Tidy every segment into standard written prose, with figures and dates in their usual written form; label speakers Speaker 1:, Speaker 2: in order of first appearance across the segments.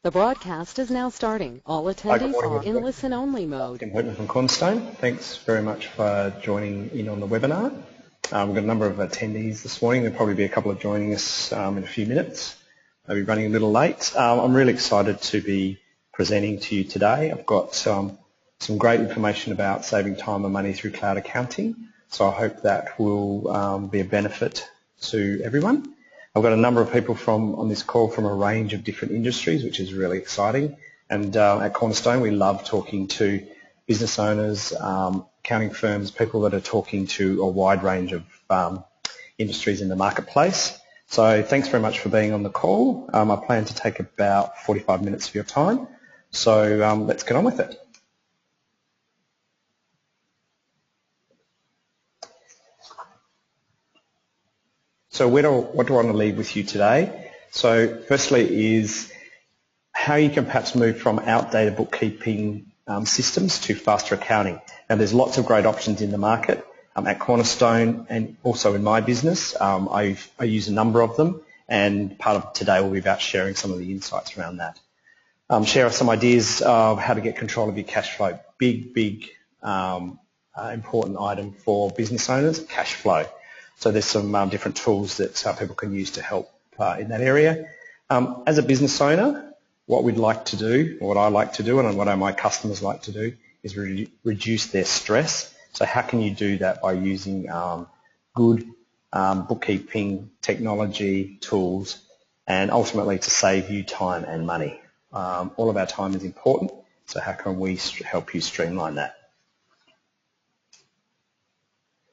Speaker 1: The broadcast is now starting. All attendees are in listen-only mode.
Speaker 2: Tim Hutton from Cornerstone. Thanks very much for joining in on the webinar. We've got a number of attendees this morning. There'll probably be a couple of joining us in a few minutes. I'll be running a little late. I'm really excited to be presenting to you today. I've got some great information about saving time and money through cloud accounting, so I hope that will be a benefit to everyone. I've got a number of people on this call from a range of different industries, which is really exciting. And at Cornerstone, we love talking to business owners, accounting firms, people that are talking to a wide range of industries in the marketplace. So thanks very much for being on the call. I plan to take about 45 minutes of your time. So let's get on with it. So what do I want to leave with you today? So firstly is how you can perhaps move from outdated bookkeeping systems to faster accounting. Now there's lots of great options in the market. At Cornerstone and also in my business, I use a number of them, and part of today will be about sharing some of the insights around that. Share some ideas of how to get control of your cash flow. Big important item for business owners, cash flow. So there's some different tools that people can use to help in that area. As a business owner, what we'd like to do, or what I like to do, and what my customers like to do, is reduce their stress. So how can you do that by using good bookkeeping technology tools, and ultimately to save you time and money? All of our time is important, so how can we help you streamline that?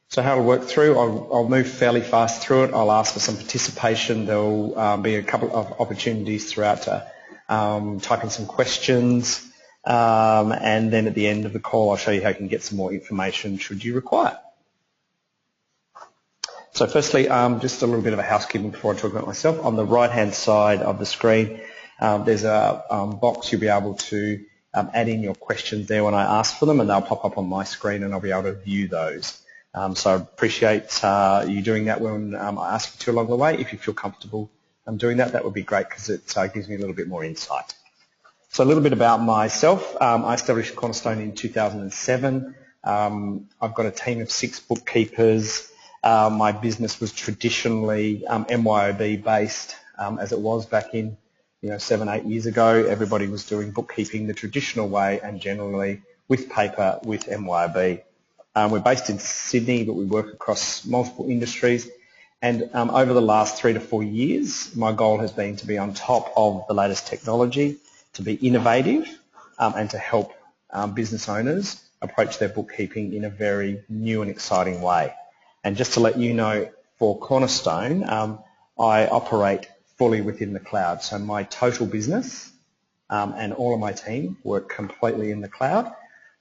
Speaker 2: So how to work through, I'll move fairly fast through it. I'll ask for some participation. There'll be a couple of opportunities throughout to type in some questions, and then at the end of the call I'll show you how you can get some more information should you require. So firstly, just a little bit of a housekeeping before I talk about myself. On the right hand side of the screen there's a box. You'll be able to add in your questions there when I ask for them, and they'll pop up on my screen and I'll be able to view those. So I appreciate you doing that when I ask you to along the way. If you feel comfortable doing that, that would be great, because it gives me a little bit more insight. So a little bit about myself. I established Cornerstone in 2007. I've got a team of 6 bookkeepers. My business was traditionally MYOB based, as it was back in 7, 8 years ago. Everybody was doing bookkeeping the traditional way, and generally with paper with MYOB. We're based in Sydney, but we work across multiple industries. And over the last 3 to 4 years, my goal has been to be on top of the latest technology, to be innovative, and to help business owners approach their bookkeeping in a very new and exciting way. And just to let you know, for Cornerstone, I operate fully within the cloud. So my total business and all of my team work completely in the cloud.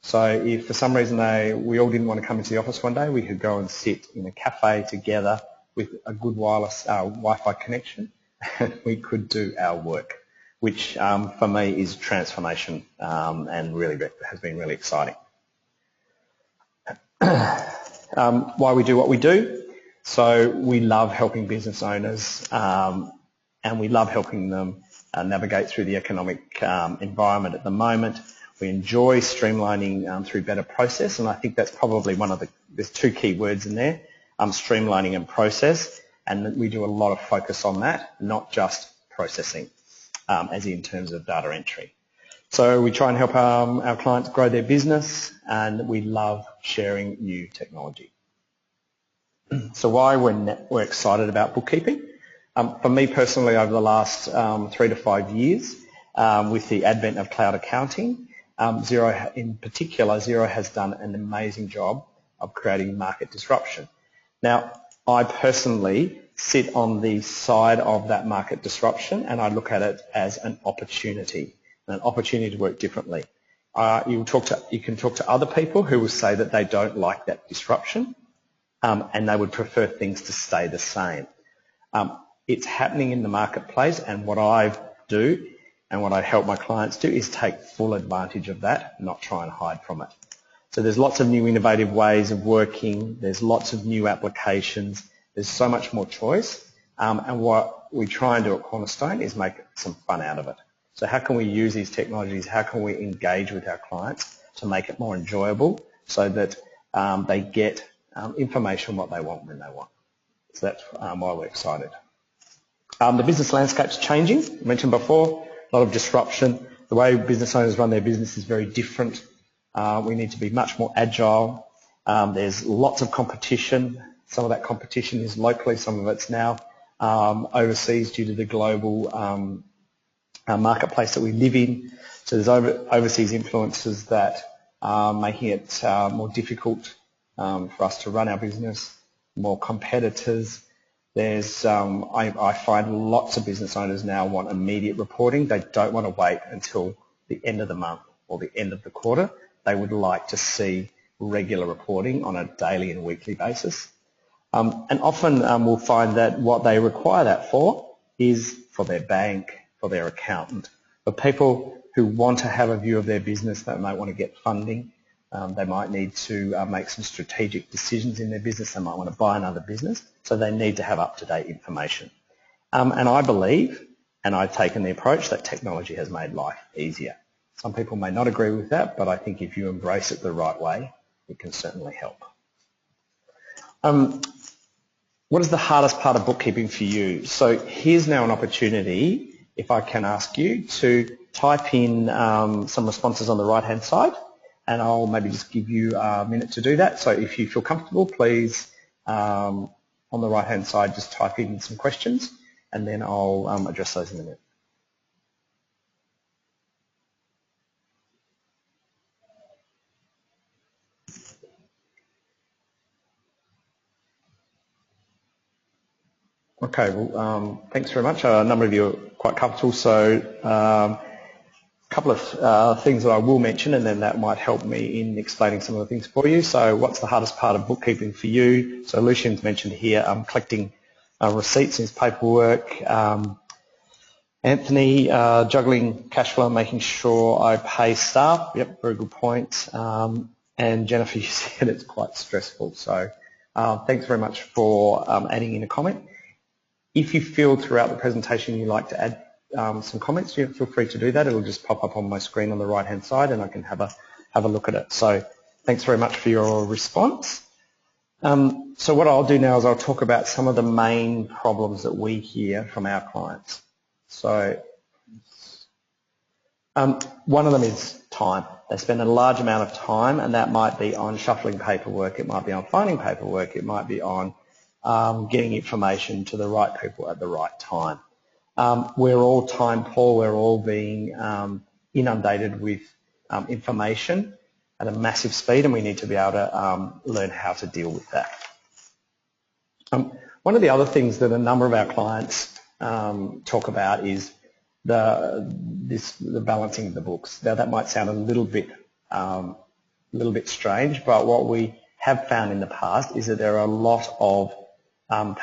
Speaker 2: So if for some reason we all didn't want to come into the office one day, we could go and sit in a cafe together with a good wireless Wi-Fi connection, and we could do our work, which for me is transformation, and really has been really exciting. Why we do what we do. So we love helping business owners, and we love helping them navigate through the economic environment at the moment. We enjoy streamlining through better process, and I think that's probably there's 2 key words in there, streamlining and process, and we do a lot of focus on that, not just processing, as in terms of data entry. So we try and help our clients grow their business, and we love sharing new technology. So why we're excited about bookkeeping? For me personally, over the last 3 to 5 years, with the advent of cloud accounting, Xero in particular, Xero has done an amazing job of creating market disruption. Now, I personally sit on the side of that market disruption, and I look at it as an opportunity to work differently. You can talk to other people who will say that they don't like that disruption, and they would prefer things to stay the same. It's happening in the marketplace, and what I do and what I help my clients do is take full advantage of that, not try and hide from it. So there's lots of new innovative ways of working. There's lots of new applications. There's so much more choice. And what we try and do at Cornerstone is make some fun out of it. So how can we use these technologies? How can we engage with our clients to make it more enjoyable so that they get information what they want when they want? So that's why we're excited. The business landscape's changing. I mentioned before, a lot of disruption. The way business owners run their business is very different. We need to be much more agile. There's lots of competition. Some of that competition is locally, some of it's now overseas due to the global marketplace that we live in. So there's overseas influences that are making it more difficult for us to run our business, more competitors. There's, I find lots of business owners now want immediate reporting. They don't want to wait until the end of the month or the end of the quarter. They would like to see regular reporting on a daily and weekly basis. And often we'll find that what they require that for is for their bank, for their accountant. For people who want to have a view of their business, they might want to get funding. They might need to make some strategic decisions in their business. They might want to buy another business. So they need to have up-to-date information. And I believe, and I've taken the approach, that technology has made life easier. Some people may not agree with that, but I think if you embrace it the right way, it can certainly help. What is the hardest part of bookkeeping for you? So here's now an opportunity, if I can ask you, to type in some responses on the right-hand side, and I'll maybe just give you a minute to do that. So if you feel comfortable, please, on the right-hand side, just type in some questions, and then I'll address those in a minute. Okay, well, thanks very much. A number of you are quite comfortable, so a couple of things that I will mention, and then that might help me in explaining some of the things for you. So what's the hardest part of bookkeeping for you? So Lucian's mentioned here collecting receipts in his paperwork. Anthony, juggling cash flow and making sure I pay staff. Yep, very good point. And Jennifer, you said it's quite stressful. So thanks very much for adding in a comment. If you feel throughout the presentation you'd like to add some comments, you feel free to do that. It'll just pop up on my screen on the right-hand side, and I can have a look at it. So thanks very much for your response. So what I'll do now is I'll talk about some of the main problems that we hear from our clients. So one of them is time. They spend a large amount of time, and that might be on shuffling paperwork, it might be on finding paperwork, it might be on getting information to the right people at the right time. We're all time poor, we're all being inundated with information at a massive speed, and we need to be able to learn how to deal with that. One of the other things that a number of our clients talk about is the balancing of the books. Now that might sound a little bit strange, but what we have found in the past is that there are a lot of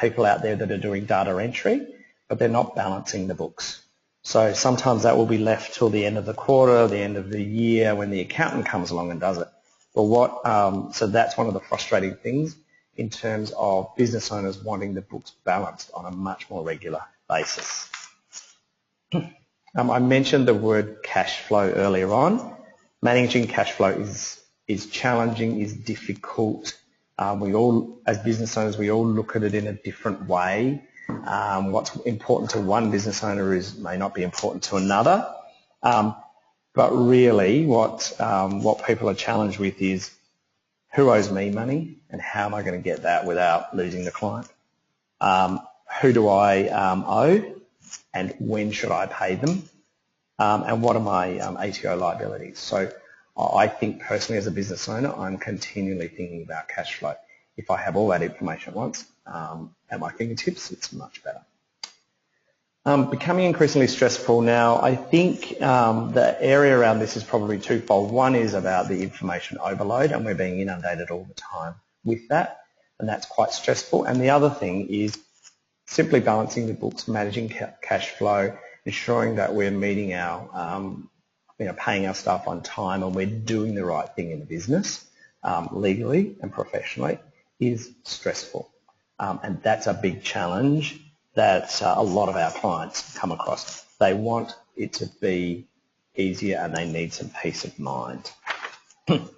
Speaker 2: people out there that are doing data entry, but they're not balancing the books. So sometimes that will be left till the end of the quarter, the end of the year, when the accountant comes along and does it. But so that's one of the frustrating things in terms of business owners wanting the books balanced on a much more regular basis. I mentioned the word cash flow earlier on. Managing cash flow is challenging, is difficult. We all, as business owners, we all look at it in a different way. What's important to one business owner may not be important to another. But really what people are challenged with is who owes me money and how am I going to get that without losing the client? Who do I owe and when should I pay them? And what are my ATO liabilities? So I think personally as a business owner, I'm continually thinking about cash flow. If I have all that information at once at my fingertips, it's much better. Becoming increasingly stressful now, I think the area around this is probably twofold. One is about the information overload, and we're being inundated all the time with that, and that's quite stressful. And the other thing is simply balancing the books, managing cash flow, ensuring that we're meeting our, paying our staff on time and we're doing the right thing in the business, legally and professionally, is stressful. And that's a big challenge that a lot of our clients come across. They want it to be easier, and they need some peace of mind. The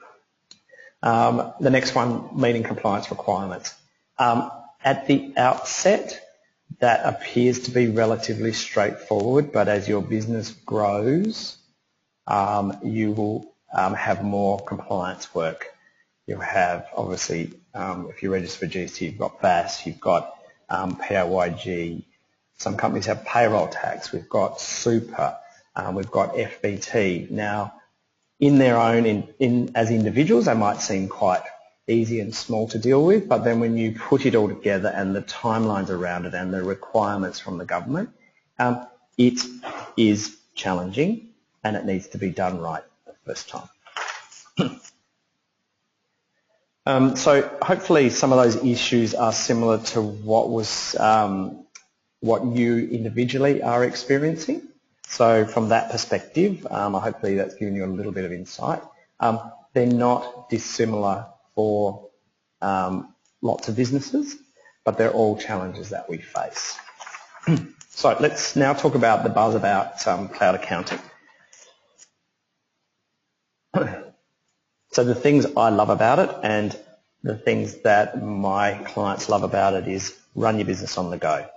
Speaker 2: next one, meeting compliance requirements. At the outset, that appears to be relatively straightforward, but as your business grows, you will have more compliance work. You'll have, obviously, if you register for GST, you've got VAS, you've got PAYG. Some companies have payroll tax. We've got super. We've got FBT. Now, in their own, as individuals, they might seem quite easy and small to deal with, but then when you put it all together and the timelines around it and the requirements from the government, it is challenging and it needs to be done right the first time. So hopefully some of those issues are similar to what you individually are experiencing. So from that perspective, hopefully that's given you a little bit of insight. They're not dissimilar for lots of businesses, but they're all challenges that we face. So let's now talk about the buzz about cloud accounting. So the things I love about it and the things that my clients love about it is run your business on the go.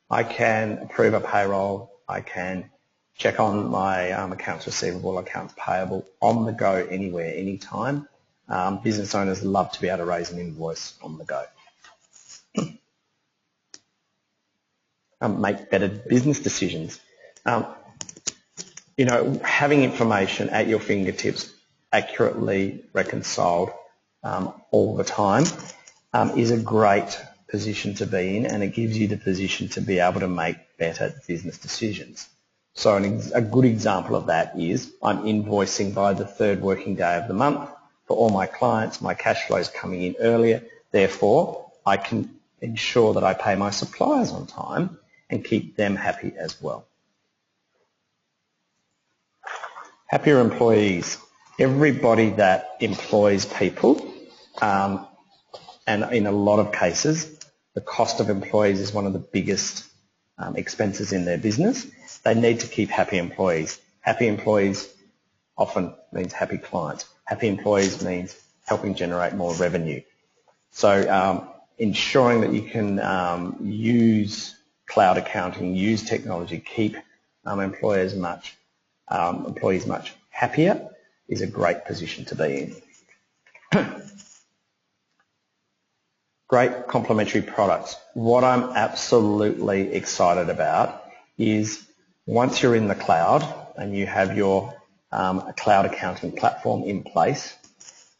Speaker 2: I can approve a payroll, I can check on my accounts receivable, accounts payable on the go, anywhere, anytime. Business owners love to be able to raise an invoice on the go. Make better business decisions. Having information at your fingertips, accurately reconciled all the time, is a great position to be in, and it gives you the position to be able to make better business decisions. So a good example of that is I'm invoicing by the 3rd working day of the month for all my clients. My cash flow is coming in earlier. Therefore, I can ensure that I pay my suppliers on time and keep them happy as well. Happier employees. Everybody that employs people, and in a lot of cases, the cost of employees is one of the biggest expenses in their business. They need to keep happy employees. Happy employees often means happy clients. Happy employees means helping generate more revenue. So ensuring that you can use cloud accounting, use technology, keep employees much happier is a great position to be in. Great complementary products. What I'm absolutely excited about is once you're in the cloud and you have your cloud accounting platform in place,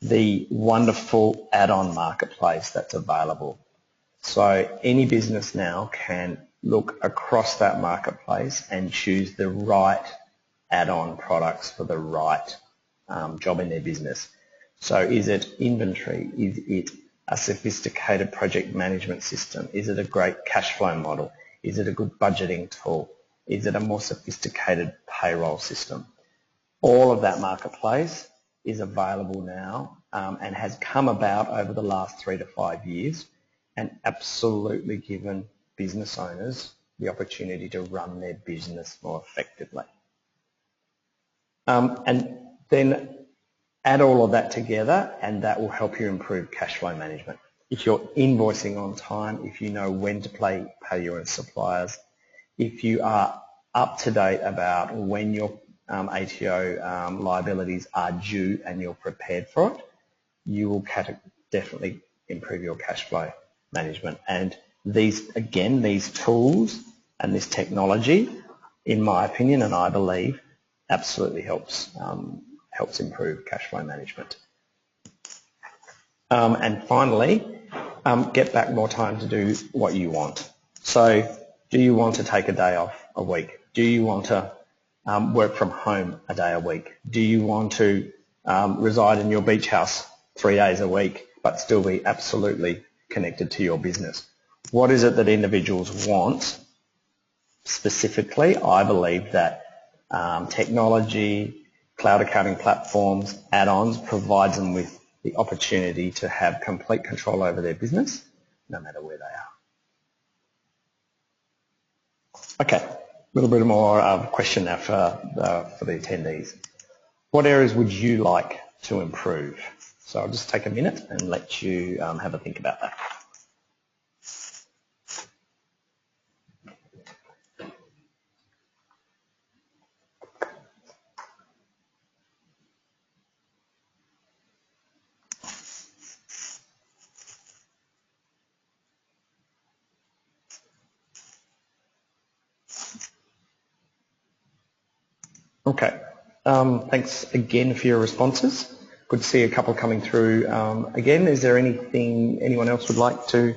Speaker 2: the wonderful add-on marketplace that's available. So any business now can look across that marketplace and choose the right add-on products for the right job in their business. So is it inventory? Is it a sophisticated project management system? Is it a great cash flow model? Is it a good budgeting tool? Is it a more sophisticated payroll system? All of that marketplace is available now and has come about over the last 3 to 5 years and absolutely given business owners the opportunity to run their business more effectively. And then add all of that together and that will help you improve cash flow management. If you're invoicing on time, if you know when to pay your suppliers, if you are up to date about when your ATO liabilities are due and you're prepared for it, you will definitely improve your cash flow management. And these tools and this technology, in my opinion, and I believe, absolutely helps improve cash flow management. And finally, get back more time to do what you want. So do you want to take a day off a week? Do you want to work from home a day a week? Do you want to reside in your beach house 3 days a week but still be absolutely connected to your business? What is it that individuals want specifically? I believe that technology, cloud accounting platforms, add-ons provides them with the opportunity to have complete control over their business no matter where they are. Okay, little bit more question now for the attendees. What areas would you like to improve? So I'll just take a minute and let you have a think about that. Okay, thanks again for your responses. Good to see a couple coming through. Again, is there anything anyone else would like to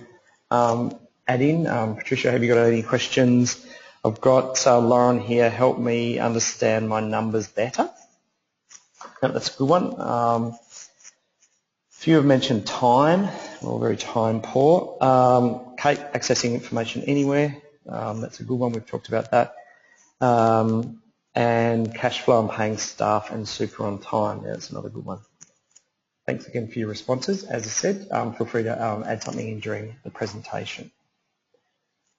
Speaker 2: add in? Patricia, have you got any questions? I've got Lauren here, help me understand my numbers better. Yep, that's a good one. A few have mentioned time, or very time poor. Kate, accessing information anywhere. That's a good one, we've talked about that. And cash flow and paying staff and super on time. Yeah, that's another good one. Thanks again for your responses. As I said, feel free to add something in during the presentation.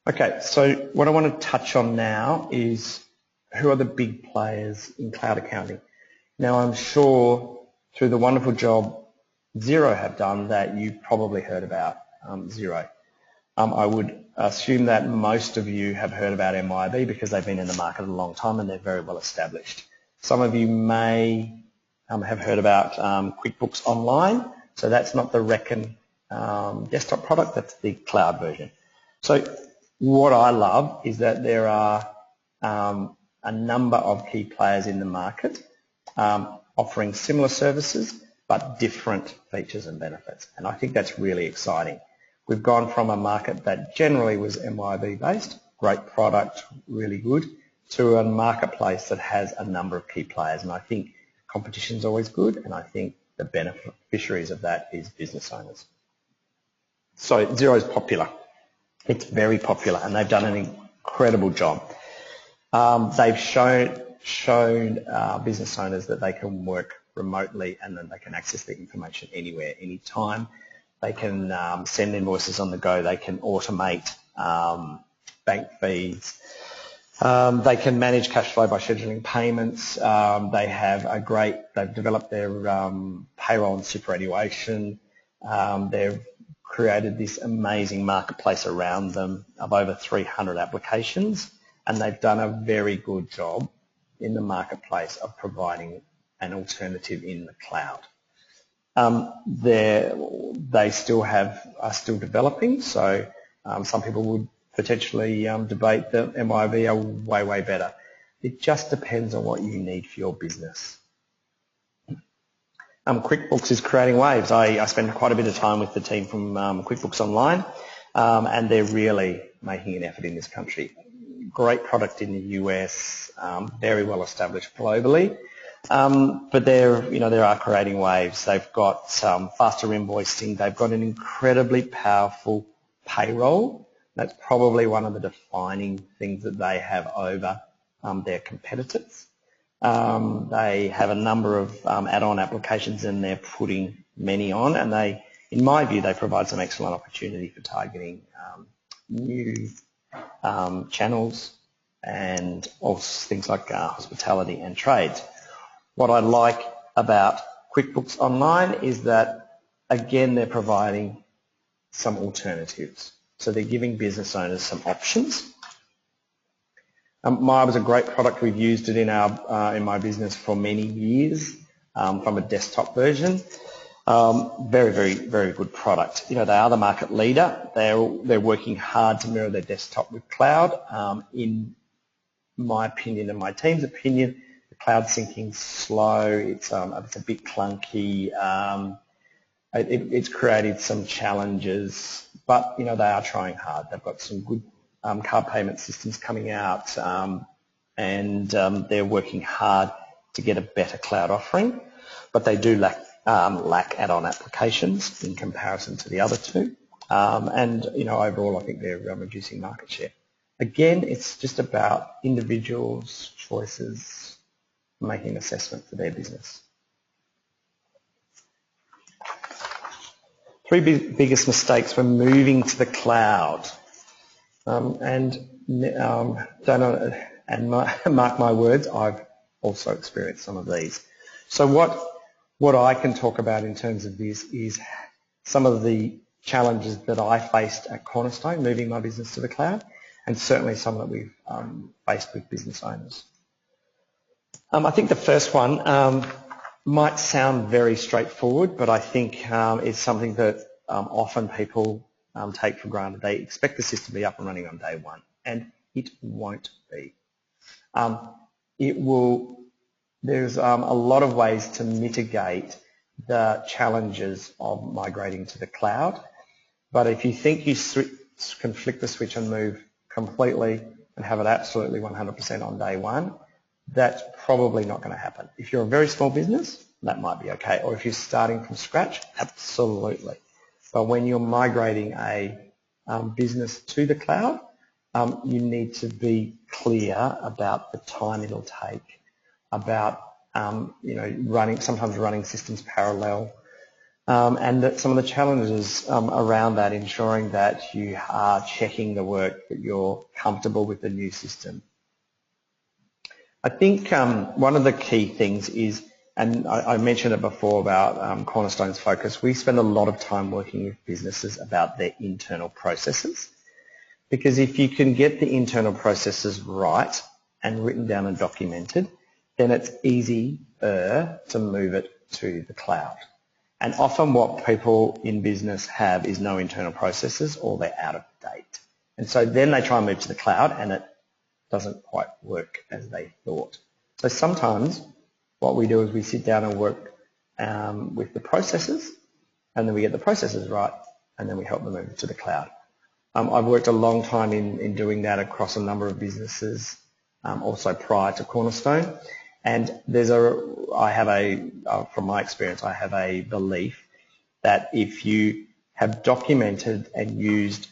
Speaker 2: Okay, so what I want to touch on now is who are the big players in cloud accounting. Now, I'm sure through the wonderful job Xero have done that you've probably heard about Xero. I would assume that most of you have heard about MYOB because they've been in the market a long time and they're very well established. Some of you may have heard about QuickBooks Online, so that's not the Reckon desktop product, that's the cloud version. So what I love is that there are a number of key players in the market offering similar services but different features and benefits, and I think that's really exciting. We've gone from a market that generally was MYOB based, great product, really good, to a marketplace that has a number of key players, and I think competition is always good, and I think the beneficiaries of that is business owners. So Xero is popular. It's very popular, and they've done an incredible job. They've shown business owners that they can work remotely and then they can access the information anywhere, anytime. They can send invoices on the go. They can automate bank feeds. They can manage cash flow by scheduling payments. They've developed their payroll and superannuation. They've created this amazing marketplace around them of over 300 applications, and they've done a very good job in the marketplace of providing an alternative in the cloud. They still are still developing, so some people would potentially debate that MYOB are way, way better. It just depends on what you need for your business. QuickBooks is creating waves. I spend quite a bit of time with the team from QuickBooks Online, and they're really making an effort in this country. Great product in the US, very well established globally. But they are creating waves. They've got faster invoicing. They've got an incredibly powerful payroll. That's probably one of the defining things that they have over their competitors. They have a number of add-on applications, and they're putting many on. And in my view, they provide some excellent opportunity for targeting new channels and also things like hospitality and trades. What I like about QuickBooks Online is that, again, they're providing some alternatives. So they're giving business owners some options. MYOB is a great product. We've used it in my business for many years from a desktop version. Very, very, very good product. They are the market leader. They're working hard to mirror their desktop with cloud. In my opinion and my team's opinion, the cloud syncing's slow. It's a bit clunky. It's created some challenges, but they are trying hard. They've got some good card payment systems coming out, and they're working hard to get a better cloud offering, but they do lack add-on applications in comparison to the other two, and overall I think they're reducing market share. Again, it's just about individuals' choices, making an assessment for their business. Three biggest mistakes when moving to the cloud. And And mark my words, I've also experienced some of these. So what I can talk about in terms of this is some of the challenges that I faced at Cornerstone, moving my business to the cloud, and certainly some that we've faced with business owners. I think the first one might sound very straightforward, but I think it's something that often people take for granted. They expect the system to be up and running on day one, and it won't be. There's a lot of ways to mitigate the challenges of migrating to the cloud, but if you think you can flick the switch and move completely and have it absolutely 100% on day one, that's probably not going to happen. If you're a very small business, that might be okay, or if you're starting from scratch, absolutely. But when you're migrating a business to the cloud, you need to be clear about the time it'll take, about sometimes running systems parallel, and that some of the challenges around that, ensuring that you are checking the work, that you're comfortable with the new system. I think one of the key things is, and I mentioned it before about Cornerstone's focus, we spend a lot of time working with businesses about their internal processes, because if you can get the internal processes right and written down and documented, then it's easier to move it to the cloud. And often what people in business have is no internal processes, or they're out of date. And so then they try and move to the cloud and it doesn't quite work as they thought. So sometimes what we do is we sit down and work with the processes, and then we get the processes right, and then we help them move to the cloud. I've worked a long time in doing that across a number of businesses, also prior to Cornerstone. And from my experience, I have a belief that if you have documented and used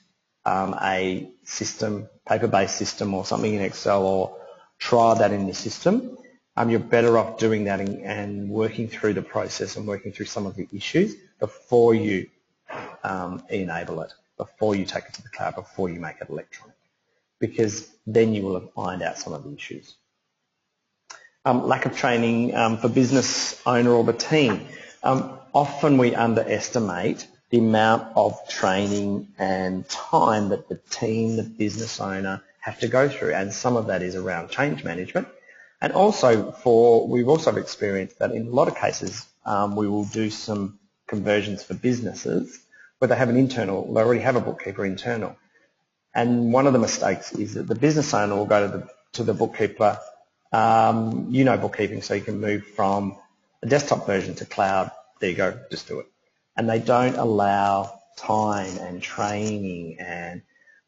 Speaker 2: a system, paper-based system or something in Excel, or try that in the system, you're better off doing that and working through the process and working through some of the issues before you enable it, before you take it to the cloud, before you make it electronic, because then you will have ironed out some of the issues. Lack of training for business owner or the team. Often we underestimate the amount of training and time that the team, the business owner, have to go through, and some of that is around change management. And also we've also experienced that in a lot of cases we will do some conversions for businesses where they already have a bookkeeper internal. And one of the mistakes is that the business owner will go to the bookkeeper, bookkeeping, so you can move from a desktop version to cloud. There you go, just do it. And they don't allow time and training and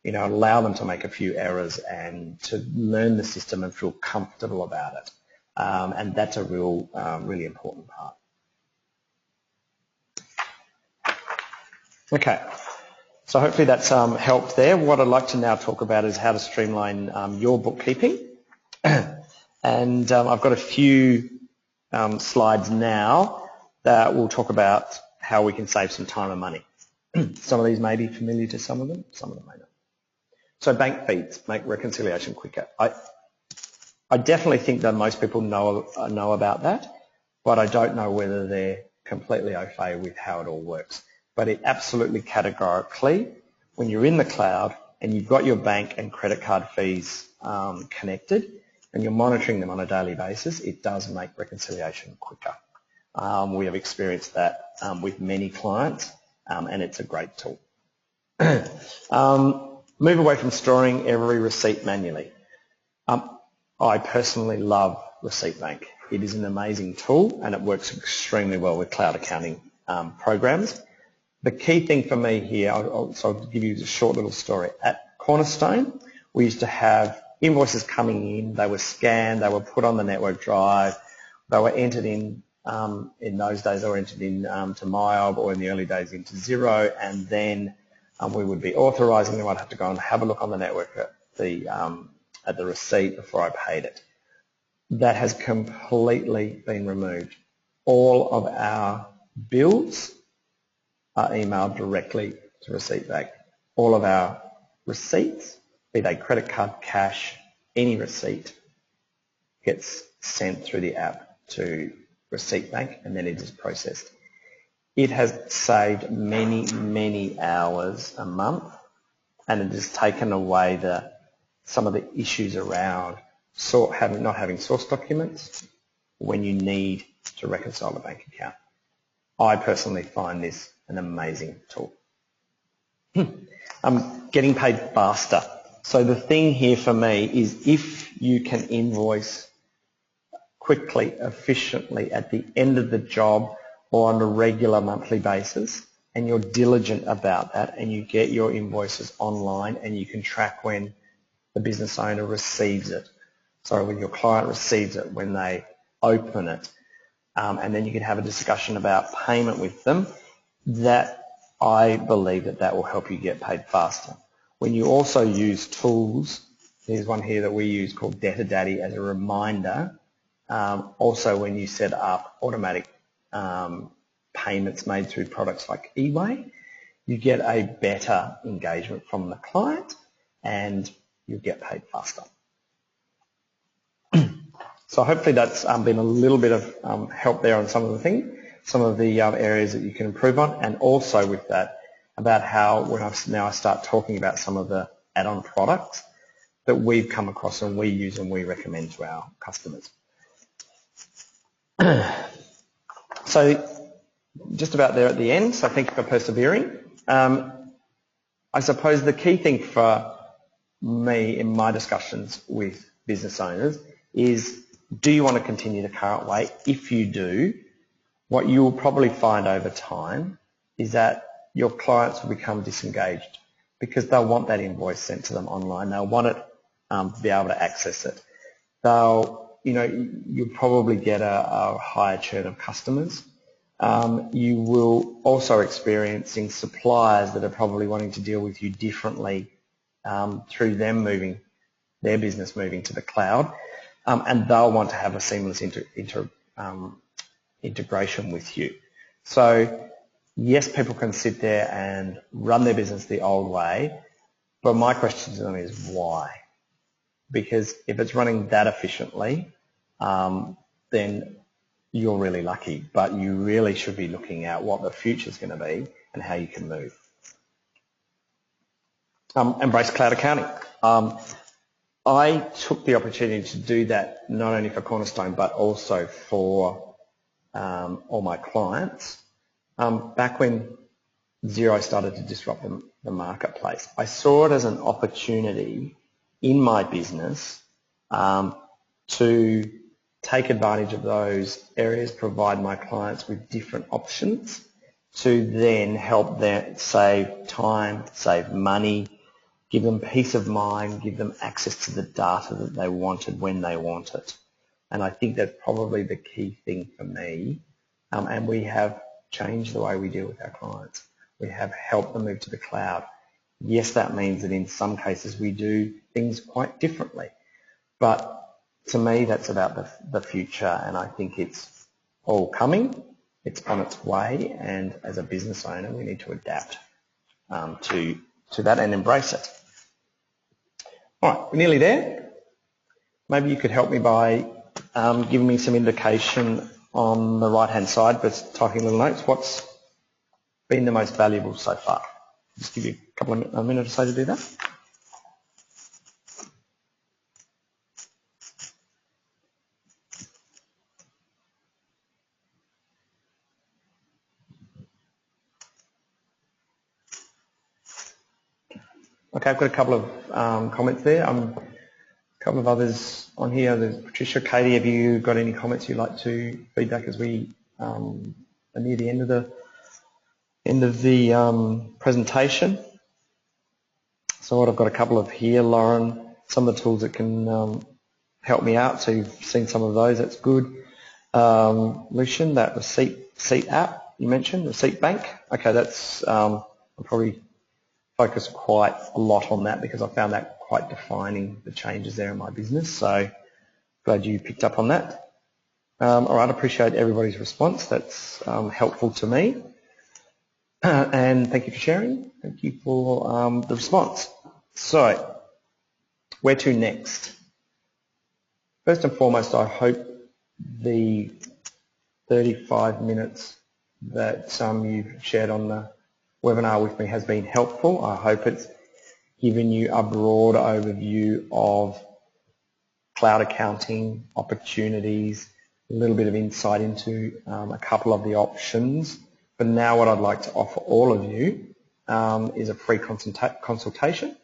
Speaker 2: allow them to make a few errors and to learn the system and feel comfortable about it. And that's a really important part. Okay, so hopefully that's helped there. What I'd like to now talk about is how to streamline your bookkeeping. And I've got a few slides now that will talk about how we can save some time and money. Some of these may be familiar to some of them may not. So bank feeds make reconciliation quicker. I definitely think that most people know about that, but I don't know whether they're completely au fait with how it all works. But it absolutely categorically, when you're in the cloud and you've got your bank and credit card fees connected and you're monitoring them on a daily basis, it does make reconciliation quicker. We have experienced that with many clients, and it's a great tool. Move away from storing every receipt manually. I personally love Receipt Bank. It is an amazing tool and it works extremely well with cloud accounting programs. The key thing for me here, I'll give you a short little story. At Cornerstone, we used to have invoices coming in, they were scanned, they were put on the network drive, they were entered in those days, they were entered in to MyOb, or in the early days into Xero, and then we would be authorising them. I'd have to go and have a look on the network at the receipt before I paid it. That has completely been removed. All of our bills are emailed directly to Receipt Bank. All of our receipts, be they credit card, cash, any receipt, gets sent through the app to Receipt Bank, and then it is processed. It has saved many, many hours a month, and it has taken away some of the issues around not having source documents when you need to reconcile a bank account. I personally find this an amazing tool. Getting paid faster. So the thing here for me is if you can invoice quickly, efficiently at the end of the job or on a regular monthly basis, and you're diligent about that, and you get your invoices online and you can track when the business owner receives it. So when your client receives it, when they open it, and then you can have a discussion about payment with them, that I believe that will help you get paid faster. When you also use tools, there's one here that we use called Debtor Daddy as a reminder. Also when you set up automatic payments made through products like eWay, you get a better engagement from the client and you get paid faster. So hopefully that's been a little bit of help there on some of the things, some of the areas that you can improve on, and also with that about how when I start talking about some of the add-on products that we've come across and we use and we recommend to our customers. So just about there at the end, so thank you for persevering. I suppose the key thing for me in my discussions with business owners is, do you want to continue the current way? If you do, what you'll probably find over time is that your clients will become disengaged because they'll want that invoice sent to them online. They'll want it to be able to access it. You'll probably get a higher churn of customers. You will also experiencing suppliers that are probably wanting to deal with you differently through them their business moving to the cloud, and they'll want to have a seamless integration with you. So yes, people can sit there and run their business the old way, but my question to them is why? Because if it's running that efficiently, then you're really lucky, but you really should be looking at what the future is going to be and how you can move. Embrace cloud accounting. I took the opportunity to do that not only for Cornerstone but also for all my clients. Back when Xero started to disrupt the marketplace, I saw it as an opportunity in my business to take advantage of those areas, provide my clients with different options to then help them save time, save money, give them peace of mind, give them access to the data that they wanted when they want it. And I think that's probably the key thing for me. And we have changed the way we deal with our clients. We have helped them move to the cloud. Yes, that means that in some cases we do things quite differently. But to me, that's about the future, and I think it's all coming. It's on its way, and as a business owner, we need to adapt to that and embrace it. All right, we're nearly there. Maybe you could help me by giving me some indication on the right-hand side, but typing little notes. What's been the most valuable so far? Just give you a couple of minutes or so to do that. Okay, I've got a couple of comments there. A couple of others on here. There's Patricia, Katie, have you got any comments you'd like to feedback as we are near the end of the presentation? So I've got a couple of here, Lauren, some of the tools that can help me out. So you've seen some of those, that's good. Lucian, that receipt app you mentioned, Receipt Bank. Okay, that's I'll probably focus quite a lot on that because I found that quite defining the changes there in my business. So glad you picked up on that. All right, I appreciate everybody's response. That's helpful to me. And thank you for sharing. Thank you for the response. So, where to next? First and foremost, I hope the 35 minutes that you've shared on the webinar with me has been helpful. I hope it's given you a broad overview of cloud accounting opportunities, a little bit of insight into a couple of the options. But now what I'd like to offer all of you is a free consultation.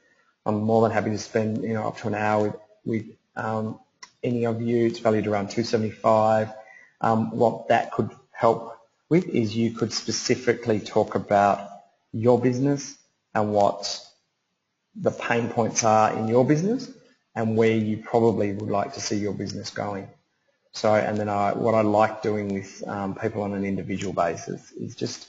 Speaker 2: I'm more than happy to spend up to an hour with any of you. It's valued around $275. What that could help with is you could specifically talk about your business and what the pain points are in your business and where you probably would like to see your business going. So, and then what I like doing with people on an individual basis is just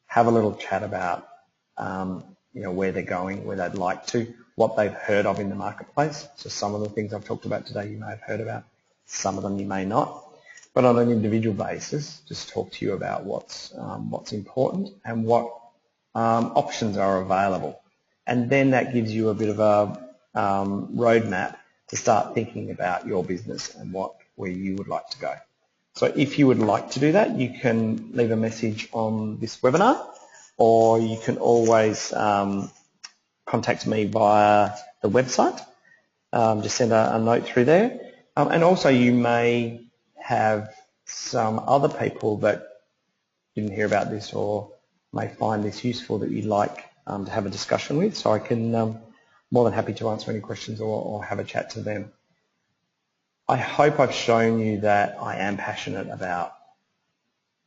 Speaker 2: have a little chat about where they're going, where they'd like to, what they've heard of in the marketplace. So some of the things I've talked about today you may have heard about, some of them you may not. But on an individual basis, just talk to you about what's important and what options are available. And then that gives you a bit of a roadmap to start thinking about your business and where you would like to go. So if you would like to do that, you can leave a message on this webinar, or you can always contact me via the website. Just send a note through there. And also you may have some other people that didn't hear about this or may find this useful that you'd like to have a discussion with. So I can more than happy to answer any questions or have a chat to them. I hope I've shown you that I am passionate about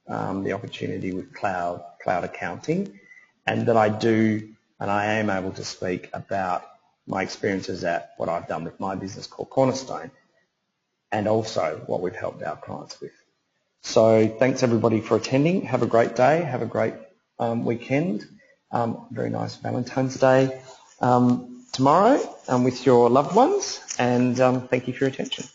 Speaker 2: the opportunity with cloud accounting, and that I am able to speak about my experiences at what I've done with my business called Cornerstone, and also what we've helped our clients with. So thanks everybody for attending. Have a great day. Have a great weekend. Very nice Valentine's Day tomorrow with your loved ones, and thank you for your attention.